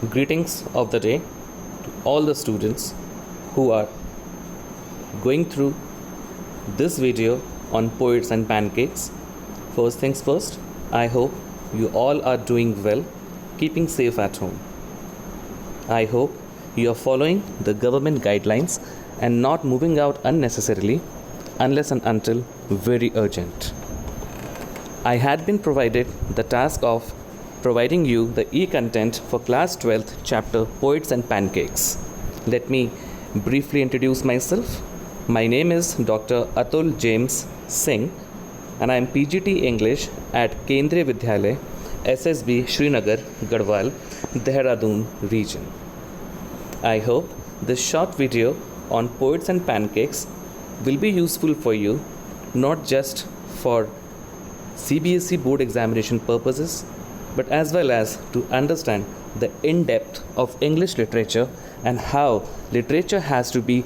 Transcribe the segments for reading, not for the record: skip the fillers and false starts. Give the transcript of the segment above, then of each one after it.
Greetings of the day to all the students who are going through this video on poets and pancakes. First things first, I hope you all are doing well, keeping safe at home. I hope you are following the government guidelines and not moving out unnecessarily unless and until very urgent. I had been provided the task of providing you the e-content for class 12th chapter Poets and Pancakes. Let me briefly introduce myself. My name is Dr. Atul James Singh and I am PGT English at Kendriya Vidyalaya SSB Srinagar, Garhwal, Dehradun region. I hope this short video on Poets and Pancakes will be useful for you, not just for CBSE board examination purposes, but as well as to understand the in-depth of English literature and how literature has to be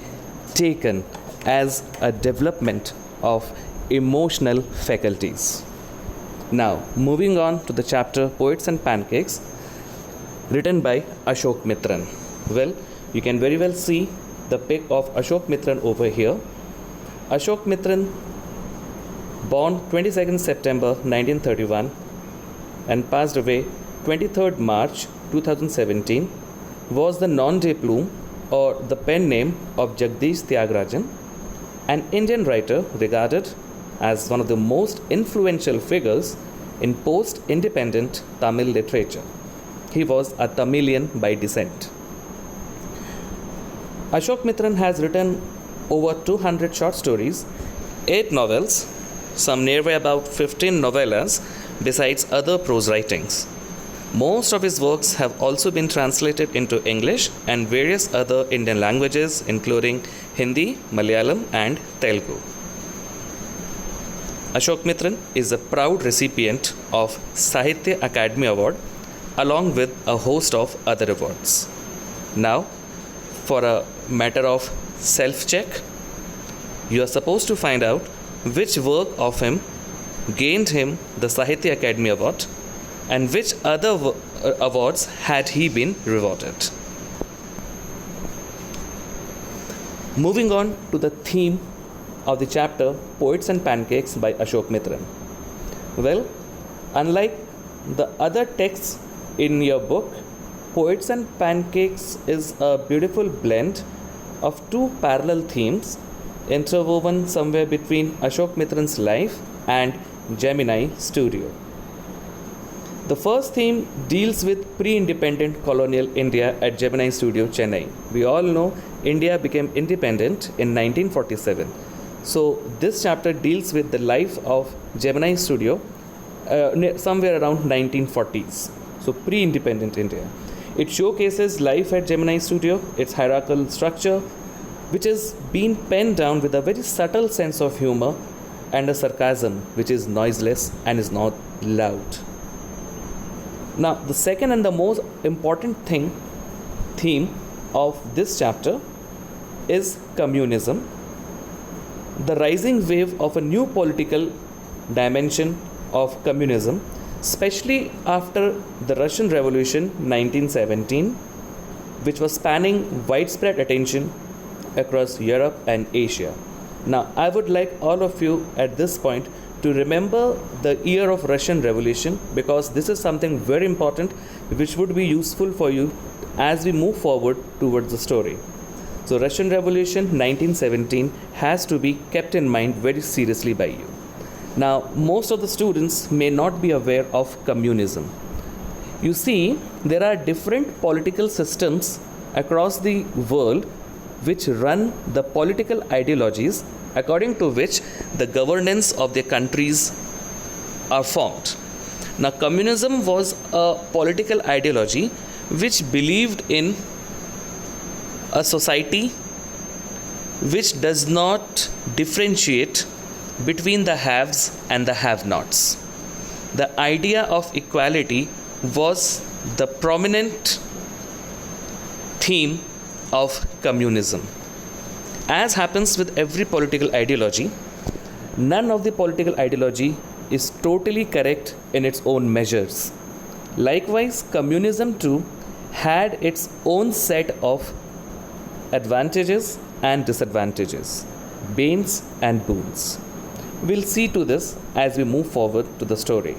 taken as a development of emotional faculties. Now, moving on to the chapter Poets and Pancakes, written by Ashok Mitran. Well, you can very well see the pic of Ashok Mitran over here. Ashok Mitran, born 22nd September 1931 and passed away 23rd March 2017, was the nom de plume or the pen name of Jagdish Tyagarajan, an Indian writer regarded as one of the most influential figures in post-independent Tamil literature. He was a Tamilian by descent. Ashok Mitran has written over 200 short stories, 8 novels, some nearby about 15 novellas, besides other prose writings. Most of his works have also been translated into English and various other Indian languages, including Hindi, Malayalam, and Telugu. Ashok Mitran is a proud recipient of Sahitya Academy Award, along with a host of other awards. Now, for a matter of self-check, you are supposed to find out which work of him gained him the Sahitya Academy Award and which other awards had he been rewarded. Moving on to the theme of the chapter Poets and Pancakes by Ashok Mitran. Well, unlike the other texts in your book, Poets and Pancakes is a beautiful blend of two parallel themes interwoven somewhere between Ashok Mitran's life and Gemini studio. The first theme deals with pre-independent colonial India at Gemini studio, Chennai. We all know India became independent in 1947. So this chapter deals with the life of Gemini studio somewhere around 1940s. So pre-independent India. It showcases life at Gemini studio, its hierarchical structure, which is being penned down with a very subtle sense of humor and a sarcasm which is noiseless and is not loud. Now, the second and the most important theme of this chapter is communism, the rising wave of a new political dimension of communism, especially after the Russian Revolution 1917, which was spanning widespread attention across Europe and Asia. Now, I would like all of you at this point to remember the year of Russian Revolution, because this is something very important which would be useful for you as we move forward towards the story. So, Russian Revolution 1917 has to be kept in mind very seriously by you. Now, most of the students may not be aware of communism. You see, there are different political systems across the world which run the political ideologies according to which the governance of their countries are formed. Now, communism was a political ideology which believed in a society which does not differentiate between the haves and the have-nots. The idea of equality was the prominent theme of communism. As happens with every political ideology, none of the political ideology is totally correct in its own measures. Likewise, communism too had its own set of advantages and disadvantages, banes and boons. We'll see to this as we move forward to the story.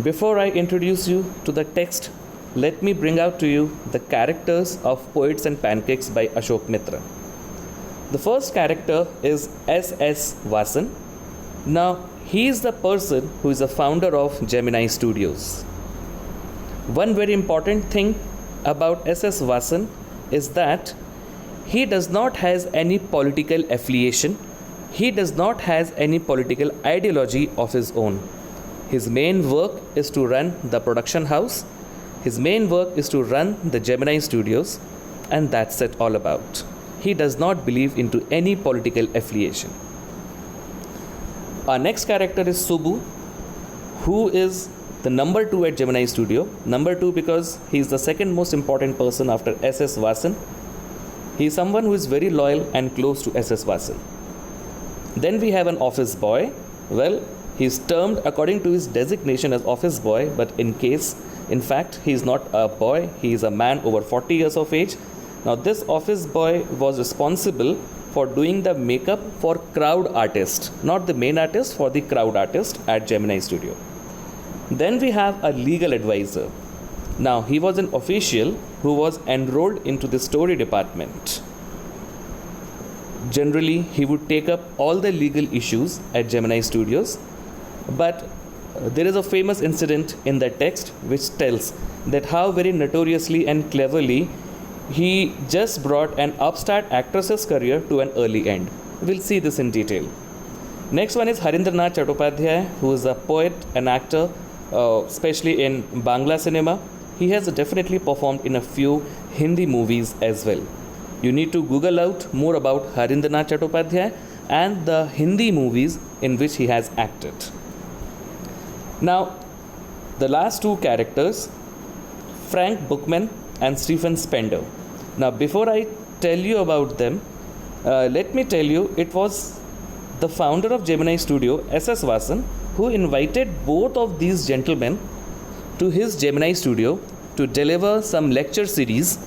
Before I introduce you to the text, let me bring out to you the characters of Poets and Pancakes by Ashok Mitra. The first character is S.S. Vasan. Now, he is the person who is the founder of Gemini Studios. One very important thing about S.S. Vasan is that he does not has any political affiliation. He does not has any political ideology of his own. His main work is to run the production house. His main work is to run the Gemini Studios, and that's it all about. He does not believe into any political affiliation. Our next character is Subbu, who is the number 2 at Gemini Studio. Number 2 because he is the second most important person after S.S. Vasan. He is someone who is very loyal and close to S.S. Vasan. Then we have an office boy. Well, he is termed according to his designation as office boy, but in fact, he is not a boy. He is a man over 40 years of age. Now, this office boy was responsible for doing the makeup for crowd artist, not the main artist, for the crowd artist at Gemini Studio. Then we have a legal advisor. Now, he was an official who was enrolled into the story department. Generally, he would take up all the legal issues at Gemini Studios, but there is a famous incident in the text which tells that how very notoriously and cleverly he just brought an upstart actress's career to an early end. We'll see this in detail. Next one is Harindranath Chattopadhyay, who is a poet and actor, especially in Bangla cinema. He has definitely performed in a few Hindi movies as well. You need to Google out more about Harindranath Chattopadhyay and the Hindi movies in which he has acted. Now, the last two characters, Frank Bookman and Stephen Spender. Now, before I tell you about them, let me tell you, it was the founder of Gemini Studio, S.S. Vasan, who invited both of these gentlemen to his Gemini Studio to deliver some lecture series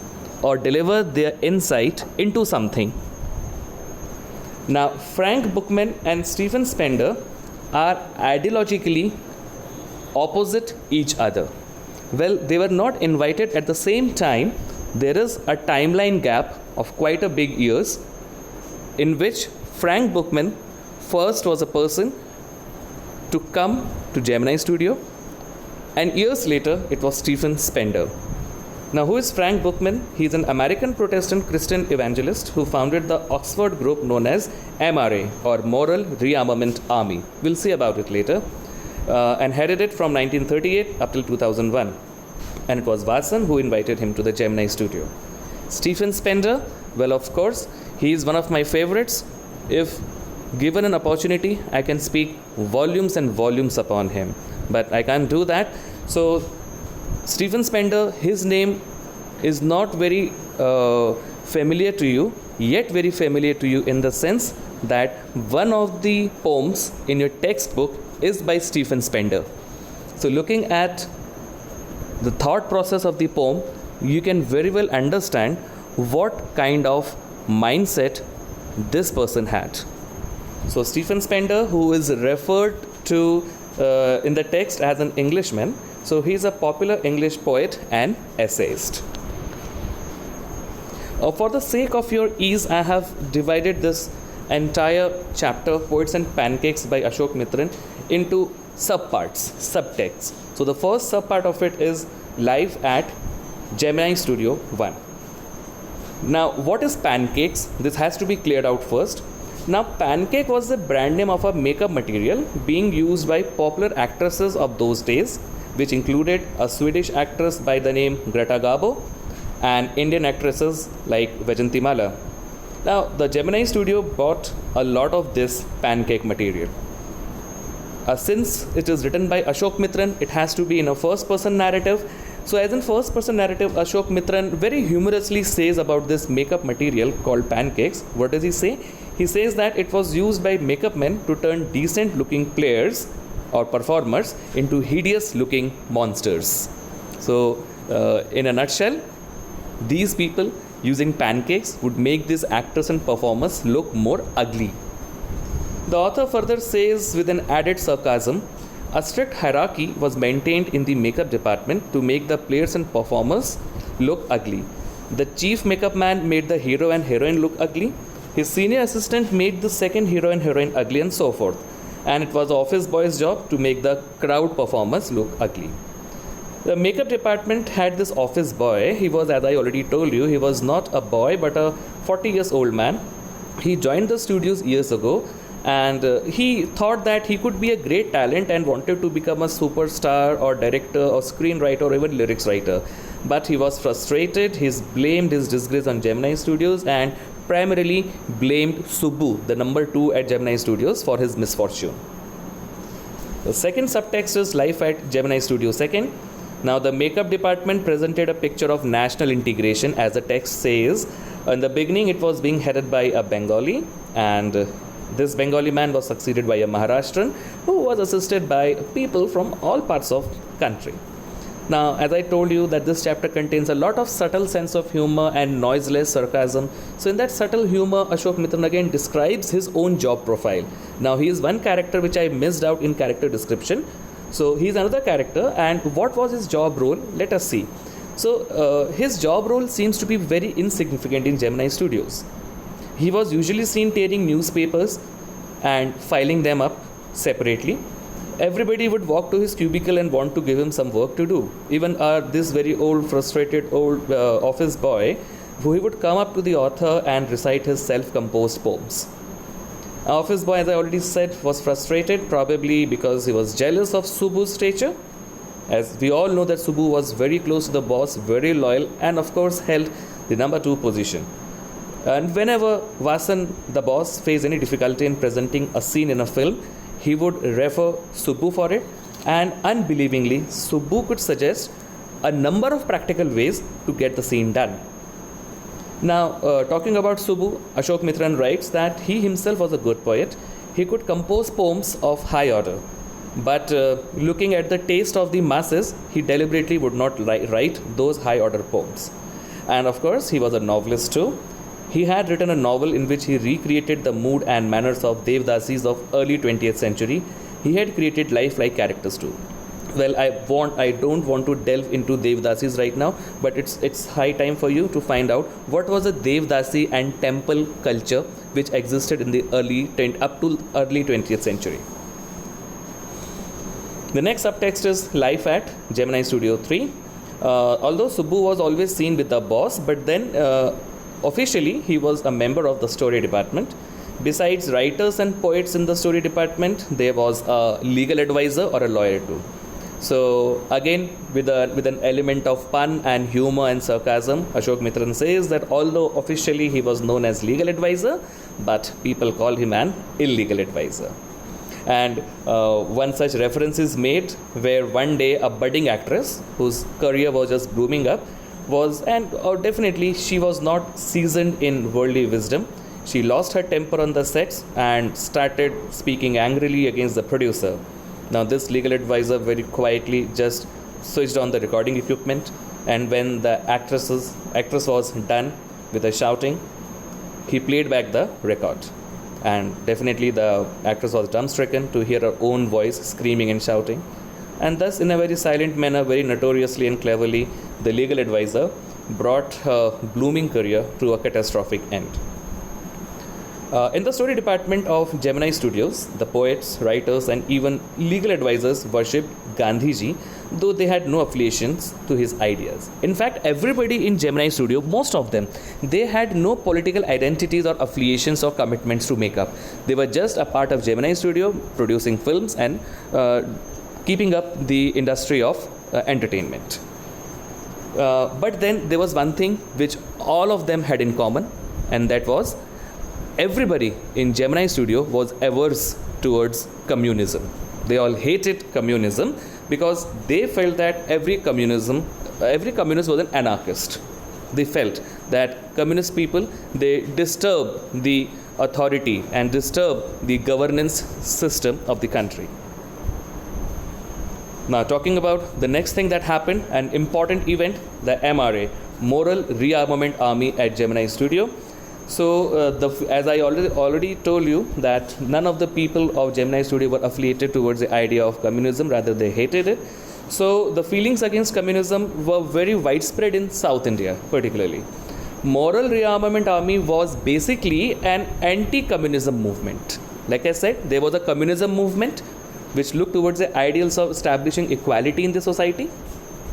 or deliver their insight into something. Now, Frank Bookman and Stephen Spender are ideologically opposite each other. Well, they were not invited at the same time. There is a timeline gap of quite a big years in which Frank Bookman first was a person to come to Gemini Studio, and years later it was Stephen Spender. Now, who is Frank Bookman? He is an American Protestant Christian evangelist who founded the Oxford group known as MRA, or Moral Rearmament Army. We'll see about it later. And headed it from 1938 up till 2001. And it was Vasan who invited him to the Gemini Studio. Stephen Spender, well, of course, he is one of my favorites. If given an opportunity, I can speak volumes and volumes upon him, but I can't do that. So, Stephen Spender, his name is not very familiar to you, yet very familiar to you in the sense that one of the poems in your textbook is by Stephen Spender. So, looking at the thought process of the poem, you can very well understand what kind of mindset this person had. So, Stephen Spender, who is referred to in the text as an Englishman, so he is a popular English poet and essayist. For the sake of your ease, I have divided this entire chapter, Poets and Pancakes by Ashok Mitran, into subparts, subtexts. So the first subpart of it is live at Gemini Studio 1. Now, what is Pancakes? This has to be cleared out first. Now, Pancake was the brand name of a makeup material being used by popular actresses of those days, which included a Swedish actress by the name Greta Garbo and Indian actresses like Vajanti Mala. Now, the Gemini Studio bought a lot of this pancake material. Since it is written by Ashok Mitran, it has to be in a first-person narrative. So, as in first-person narrative, Ashok Mitran very humorously says about this makeup material called Pancakes. What does he say? He says that it was used by makeup men to turn decent-looking players or performers into hideous looking monsters. So, in a nutshell, these people using pancakes would make these actors and performers look more ugly. The author further says, with an added sarcasm, a strict hierarchy was maintained in the makeup department to make the players and performers look ugly. The chief makeup man made the hero and heroine look ugly. His senior assistant made the second hero and heroine ugly, and so forth. And it was the office boy's job to make the crowd performers look ugly. The makeup department had this office boy. He was, as I already told you, he was not a boy but a 40 years old man. He joined the studios years ago, and he thought that he could be a great talent and wanted to become a superstar or director or screenwriter or even lyrics writer. But he was frustrated. He blamed his disgrace on Gemini Studios and primarily blamed Subbu, the number 2 at Gemini Studios, for his misfortune. The second subtext is life at Gemini Studio 2nd. Now, the makeup department presented a picture of national integration, as the text says. In the beginning, it was being headed by a Bengali, and this Bengali man was succeeded by a Maharashtrian who was assisted by people from all parts of country. Now, as I told you that this chapter contains a lot of subtle sense of humor and noiseless sarcasm. So in that subtle humor, Ashok Mitran again describes his own job profile. Now, he is one character which I missed out in character description. So he is another character, and what was his job role? Let us see. So his job role seems to be very insignificant in Gemini Studios. He was usually seen tearing newspapers and filing them up separately. Everybody would walk to his cubicle and want to give him some work to do. Even this very old, frustrated old office boy, who he would come up to the author and recite his self-composed poems. Office boy, as I already said, was frustrated, probably because he was jealous of Subbu's stature. As we all know that Subbu was very close to the boss, very loyal, and of course held the number 2 position. And whenever Vasan, the boss, faced any difficulty in presenting a scene in a film, he would refer Subbu for it, and unbelievingly, Subbu could suggest a number of practical ways to get the scene done. Now, talking about Subbu, Ashok Mitran writes that he himself was a good poet. He could compose poems of high order, but looking at the taste of the masses, he deliberately would not write those high order poems. And of course, he was a novelist too. He had written a novel in which he recreated the mood and manners of Devdasis of early 20th century. He had created lifelike characters too. Well, I don't want to delve into Devdasis right now, but it's high time for you to find out what was a Devdasi and temple culture which existed in the up to early 20th century. The next subtext is life at Gemini Studio 3. Although Subbu was always seen with the boss, but then officially he was a member of the story department. Besides writers and poets in the story department, there was a legal advisor or a lawyer too. So again, with an element of pun and humor and sarcasm, Ashok Mitran says that although officially he was known as legal advisor, but people call him an illegal advisor. And one such reference is made where one day a budding actress whose career was just blooming up definitely she was not seasoned in worldly wisdom. She lost her temper on the sets and started speaking angrily against the producer. Now this legal advisor very quietly just switched on the recording equipment, and when the actress was done with the shouting, he played back the record. And definitely the actress was dumbstricken to hear her own voice screaming and shouting. And thus, in a very silent manner, very notoriously and cleverly, the legal advisor brought her blooming career to a catastrophic end. In the story department of Gemini Studios, the poets, writers, and even legal advisors worshipped Gandhiji, though they had no affiliations to his ideas. In fact, everybody in Gemini Studio, most of them, they had no political identities or affiliations or commitments to make up. They were just a part of Gemini Studio, producing films and keeping up the industry of entertainment. But then there was one thing which all of them had in common, and that was everybody in Gemini Studio was averse towards communism. They all hated communism because they felt that every communist was an anarchist. They felt that communist people, they disturb the authority and disturb the governance system of the country. Now, talking about the next thing that happened, an important event, the MRA, Moral Rearmament Army at Gemini Studio. So, as I already told you, that none of the people of Gemini Studio were affiliated towards the idea of communism, rather they hated it. So, the feelings against communism were very widespread in South India, particularly. Moral Rearmament Army was basically an anti-communism movement. Like I said, there was a communism movement which looked towards the ideals of establishing equality in the society,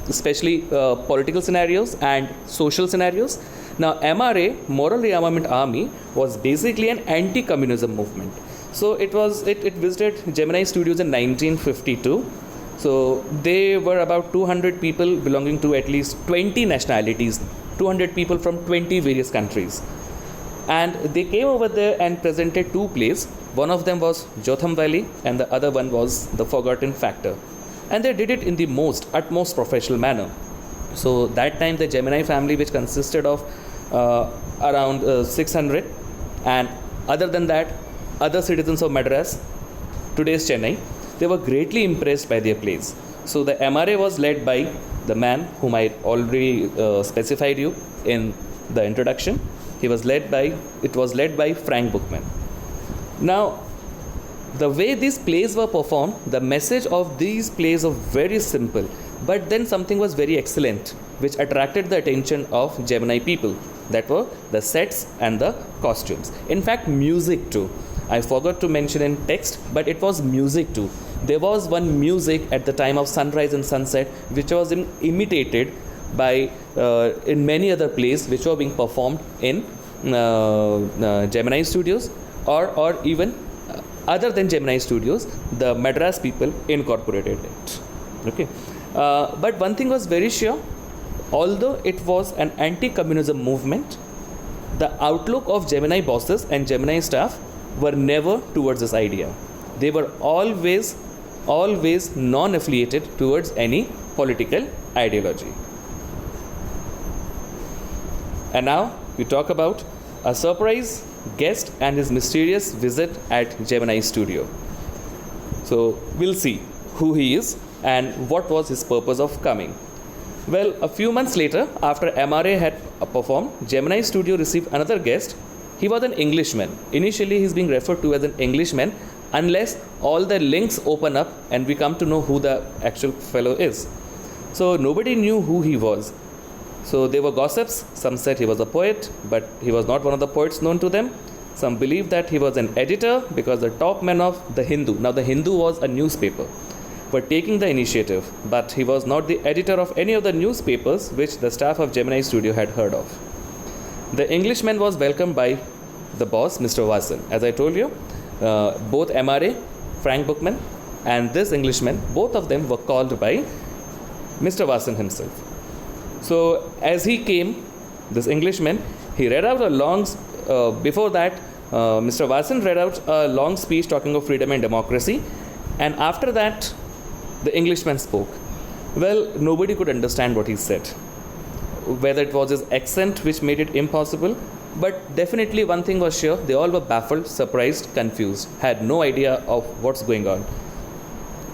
especially political scenarios and social scenarios. Now, MRA, Moral Rearmament Army, was basically an anti-communism movement. So it visited Gemini Studios in 1952. So they were about 200 people belonging to at least 20 nationalities, 200 people from 20 various countries. And they came over there and presented two plays. One of them was Jotham Valley and the other one was The Forgotten Factor. And they did it in the utmost professional manner. So that time the Gemini family, which consisted of around 600, and other than that, other citizens of Madras, today's Chennai, they were greatly impressed by their plays. So the MRA was led by the man whom I already specified you in the introduction. It was led by Frank Bookman. Now, the way these plays were performed, the message of these plays was very simple, but then something was very excellent, which attracted the attention of Gemini people. That were the sets and the costumes. In fact, music too. I forgot to mention in text, but it was music too. There was one music at the time of sunrise and sunset, which was imitated by in many other plays which were being performed in Gemini Studios, or even other than Gemini Studios, the Madras people incorporated it. Okay, but one thing was very sure. Although it was an anti-communism movement, the outlook of Gemini bosses and Gemini staff were never towards this idea. They were always non-affiliated towards any political ideology. And now we talk about a surprise guest and his mysterious visit at Gemini Studio. So we'll see who he is and what was his purpose of coming. Well, a few months later, after MRA had performed, Gemini Studio received another guest. He was an Englishman. Initially, he's being referred to as an Englishman unless all the links open up and we come to know who the actual fellow is. So nobody knew who he was. So there were gossips. Some said he was a poet, but he was not one of the poets known to them. Some believed that he was an editor because the top man of The Hindu. Now, The Hindu was a newspaper, were taking the initiative, but he was not the editor of any of the newspapers which the staff of Gemini Studio had heard of. The Englishman was welcomed by the boss, Mr. Watson. As I told you, both MRA, Frank Bookman, and this Englishman, both of them were called by Mr. Watson himself. So as he came, this Englishman, he read out a long, before that, Mr. Watson read out a long speech talking of freedom and democracy, and after that, the Englishman spoke. Well, nobody could understand what he said. Whether it was his accent which made it impossible, but definitely one thing was sure, they all were baffled, surprised, confused, had no idea of what's going on.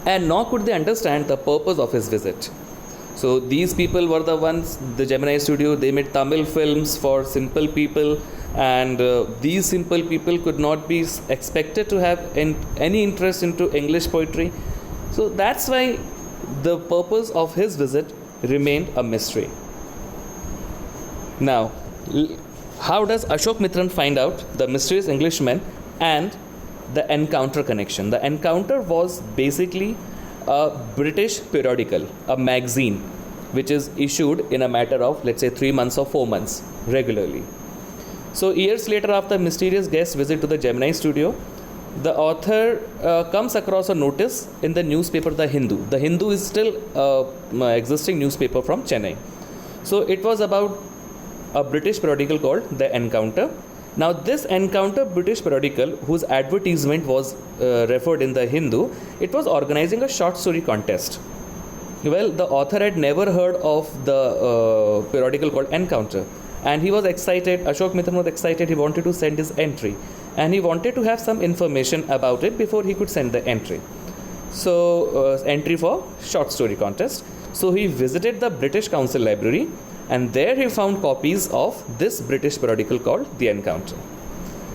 And nor could they understand the purpose of his visit. So these people were the ones, the Gemini Studio, they made Tamil films for simple people, and these simple people could not be expected to have any interest into English poetry. So that's why the purpose of his visit remained a mystery. Now, how does Ashok Mitran find out the mysterious Englishman and the Encounter connection? The Encounter was basically a British periodical, a magazine, which is issued in a matter of, let's say, 3 months or 4 months regularly. So years later, after mysterious guest visit to the Gemini Studio, the author comes across a notice in the newspaper The Hindu. The Hindu is still an existing newspaper from Chennai. So it was about a British periodical called The Encounter. Now this Encounter British periodical, whose advertisement was referred in The Hindu, it was organizing a short story contest. Well, the author had never heard of the periodical called Encounter, and he was excited. Ashok Mitran was excited. He wanted to send his entry, and he wanted to have some information about it before he could send the entry. So entry for short story contest. So he visited the British Council Library, and there he found copies of this British periodical called The Encounter.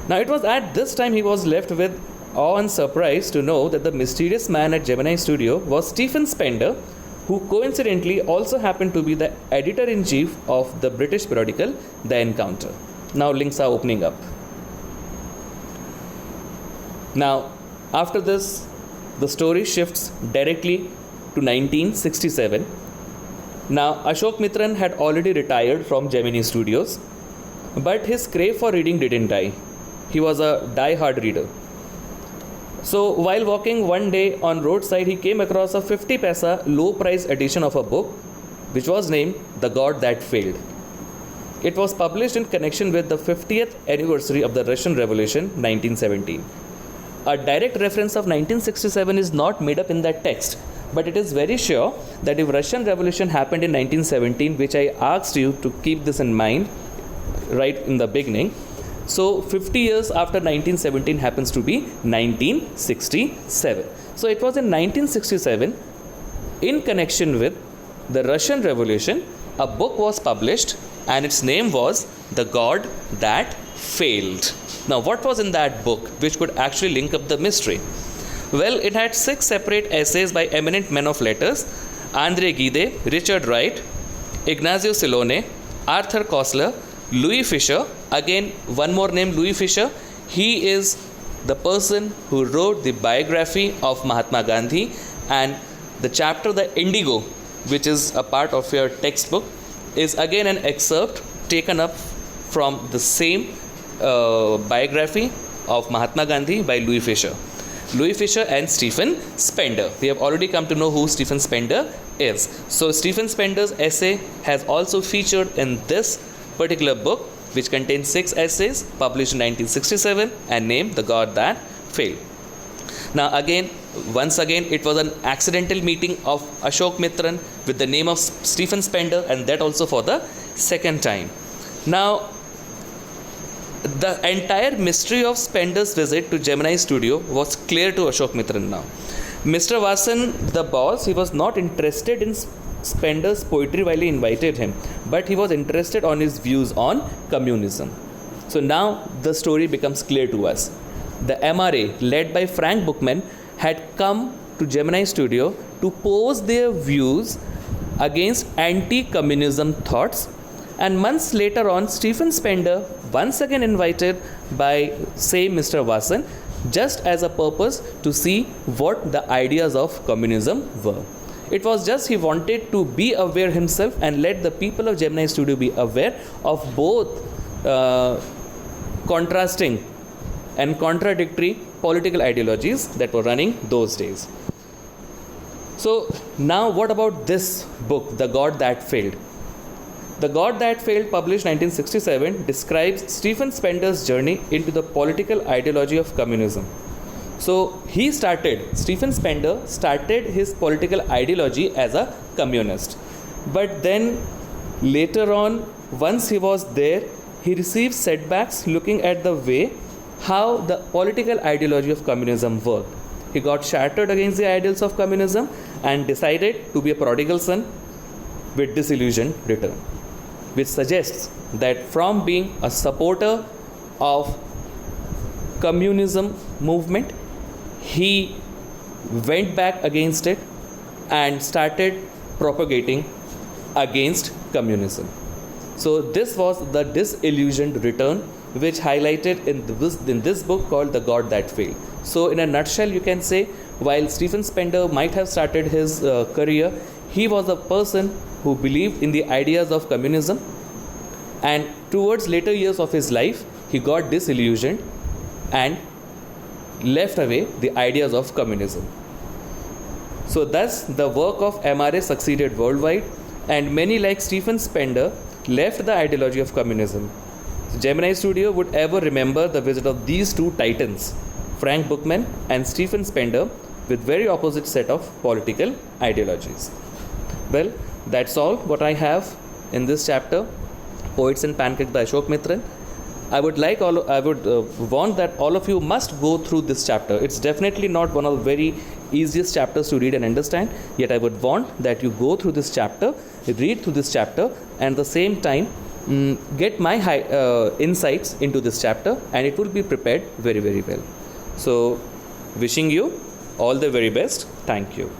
Now it was at this time he was left with awe and surprise to know that the mysterious man at Gemini Studio was Stephen Spender, who coincidentally also happened to be the editor-in-chief of the British periodical The Encounter. Now links are opening up. Now after this, the story shifts directly to 1967. Now Ashok Mitran had already retired from Gemini Studios, but his crave for reading didn't die. He was a die-hard reader. So while walking one day on roadside, he came across a 50 paisa low-price edition of a book which was named The God That Failed. It was published in connection with the 50th anniversary of the Russian Revolution 1917. A direct reference of 1967 is not made up in that text, but it is very sure that if Russian Revolution happened in 1917, which I asked you to keep this in mind right in the beginning, so 50 years after 1917 happens to be 1967. So it was in 1967, in connection with the Russian Revolution, a book was published and its name was The God That Failed. Now what was in that book which could actually link up the mystery? Well, it had 6 separate essays by eminent men of letters: Andre Gide, Richard Wright, Ignazio Silone, Arthur Koestler, Louis Fisher. Again, one more name, Louis Fisher. He is the person who wrote the biography of Mahatma Gandhi, and the chapter The Indigo, which is a part of your textbook, is again an excerpt taken up from the same biography of Mahatma Gandhi by Louis Fisher. Louis Fisher and Stephen Spender. We have already come to know who Stephen Spender is. So Stephen Spender's essay has also featured in this particular book, which contains 6 essays published in 1967 and named The God That Failed. Now again, once again, it was an accidental meeting of Ashok Mitran with the name of Stephen Spender, and that also for the second time. Now, the entire mystery of Spender's visit to Gemini Studio was clear to Ashok Mitran now. Mr. Vasan, the boss, he was not interested in Spender's poetry while he invited him, but he was interested on his views on communism. So now the story becomes clear to us. The MRA, led by Frank Bookman, had come to Gemini Studio to pose their views against anti-communism thoughts, and months later on, Stephen Spender, once again invited by same Mr. Vasan, just as a purpose to see what the ideas of communism were. It was just he wanted to be aware himself and let the people of Gemini Studio be aware of both contrasting and contradictory political ideologies that were running those days. So now what about this book, The God That Failed? The God That Failed, published 1967, describes Stephen Spender's journey into the political ideology of communism. So Stephen Spender started his political ideology as a communist. But then later on, once he was there, he received setbacks looking at the way how the political ideology of communism worked. He got shattered against the ideals of communism and decided to be a prodigal son with disillusioned return, which suggests that from being a supporter of communism movement, he went back against it and started propagating against communism. So this was the disillusioned return, which highlighted in this book called The God That Failed. So in a nutshell, you can say, while Stephen Spender might have started his career, he was a person who believed in the ideas of communism, and towards later years of his life, he got disillusioned and left away the ideas of communism. So thus the work of MRA succeeded worldwide, and many like Stephen Spender left the ideology of communism. So Gemini Studio would ever remember the visit of these two titans, Frank Bookman and Stephen Spender, with very opposite set of political ideologies. Well, that's all what I have in this chapter, Poets and Pancakes by Ashok Mitran. I would want that all of you must go through this chapter. It's definitely not one of the very easiest chapters to read and understand. Yet I would want that you go through this chapter, read through this chapter, and at the same time get my insights into this chapter, and it will be prepared very, very well. So wishing you all the very best. Thank you.